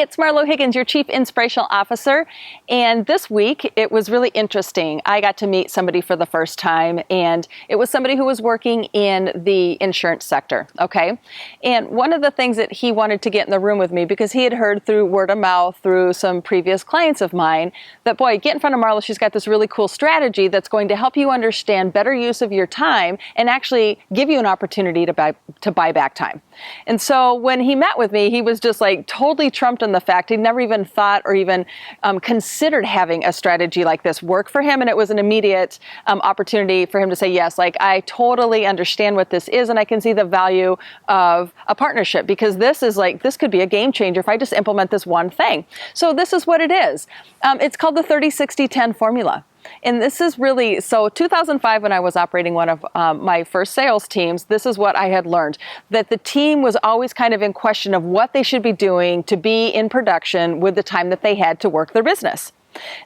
it's Marlo Higgins, your Chief Inspirational Officer. And this week, it was really interesting. I got to meet somebody for the first time, and it was somebody who was working in the insurance sector, okay? And one of the things that he wanted to get in the room with me, because he had heard through word of mouth, through some previous clients of mine, that, boy, get in front of Marlo, she's got this really cool strategy that's going to help you understand better use of your time and actually give you an opportunity to buy back time. And so when he met with me, he was just like totally trumped on the fact he'd never even thought or even considered having a strategy like this work for him. And it was an immediate opportunity for him to say, yes, like I totally understand what this is and I can see the value of a partnership, because this could be a game changer if I just implement this one thing. So this is what it is. It's called the 30-60-10 formula. And this is really, so 2005 when I was operating one of my first sales teams, this is what I had learned, that the team was always kind of in question of what they should be doing to be in production with the time that they had to work their business.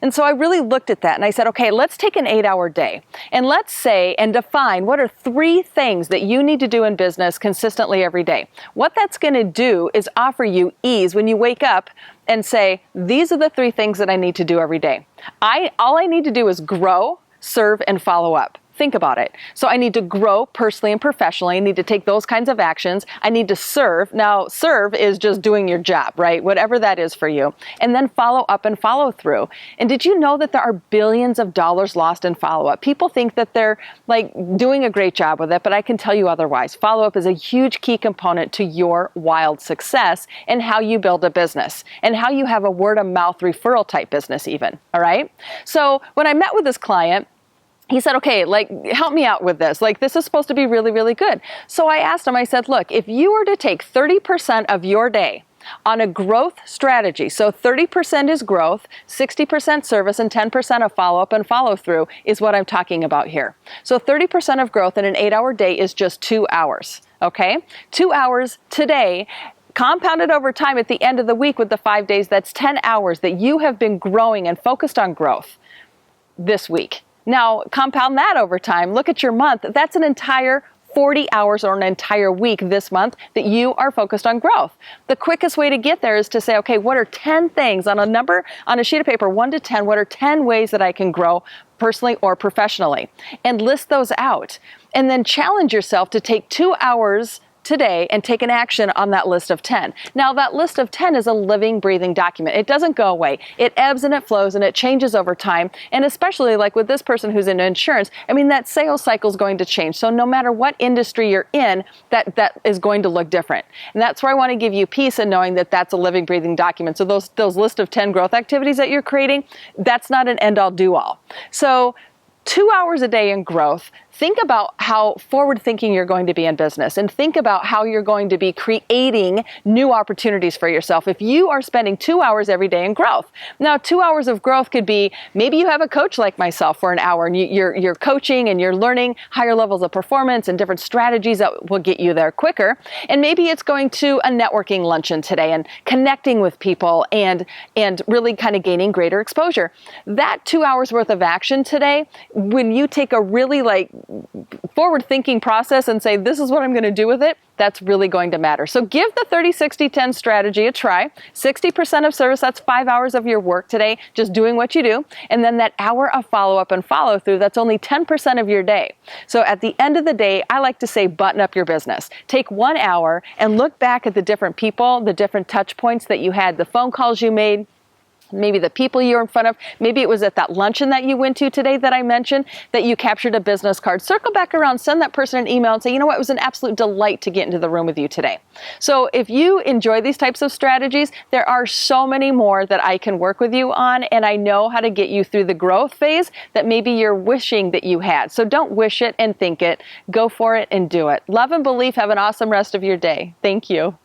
And so I really looked at that and I said, okay, let's take an 8-hour day and let's say and define what are 3 things that you need to do in business consistently every day. What that's going to do is offer you ease when you wake up and say, these are the 3 things that I need to do every day. All I need to do is grow, serve, and follow up. Think about it. So I need to grow personally and professionally. I need to take those kinds of actions. I need to serve. Now, serve is just doing your job, right? Whatever that is for you. And then follow up and follow through. And did you know that there are billions of dollars lost in follow-up? People think that they're like doing a great job with it, but I can tell you otherwise. Follow-up is a huge key component to your wild success and how you build a business and how you have a word-of-mouth referral type business even, all right? So when I met with this client, he said, okay, like, help me out with this. Like, this is supposed to be really, really good. So I asked him, I said, look, if you were to take 30% of your day on a growth strategy, so 30% is growth, 60% service, and 10% of follow-up and follow-through is what I'm talking about here. So 30% of growth in an 8-hour day is just 2 hours, okay? 2 hours today, compounded over time at the end of the week with the 5 days, that's 10 hours that you have been growing and focused on growth this week. Now, compound that over time. Look at your month. That's an entire 40 hours or an entire week this month that you are focused on growth. The quickest way to get there is to say, okay, what are 10 things on a sheet of paper, 1 to 10, what are 10 ways that I can grow personally or professionally? And list those out. And then challenge yourself to take 2 hours today and take an action on that list of 10. Now, that list of 10 is a living, breathing document. It doesn't go away. It ebbs and it flows and it changes over time. And especially like with this person who's in insurance, I mean, that sales cycle is going to change. So no matter what industry you're in, that is going to look different. And that's where I want to give you peace in knowing that that's a living, breathing document. So those list of 10 growth activities that you're creating, that's not an end all do all. So 2 hours a day in growth. Think about how forward-thinking you're going to be in business and think about how you're going to be creating new opportunities for yourself if you are spending 2 hours every day in growth. Now, 2 hours of growth could be, maybe you have a coach like myself for an hour and you're coaching and you're learning higher levels of performance and different strategies that will get you there quicker. And maybe it's going to a networking luncheon today and connecting with people and really kind of gaining greater exposure. That 2 hours worth of action today, when you take a really forward-thinking process and say, this is what I'm going to do with it, that's really going to matter. So give the 30-60-10 strategy a try. 60% of service, that's 5 hours of your work today, just doing what you do. And then that hour of follow-up and follow-through, that's only 10% of your day. So at the end of the day, I like to say button up your business. Take 1 hour and look back at the different people, the different touch points that you had, the phone calls you made, maybe the people you're in front of. Maybe it was at that luncheon that you went to today that I mentioned that you captured a business card. Circle back around, send that person an email and say, you know what, it was an absolute delight to get into the room with you today. So if you enjoy these types of strategies, there are so many more that I can work with you on, and I know how to get you through the growth phase that maybe you're wishing that you had. So don't wish it and think it. Go for it and do it. Love and belief. Have an awesome rest of your day. Thank you.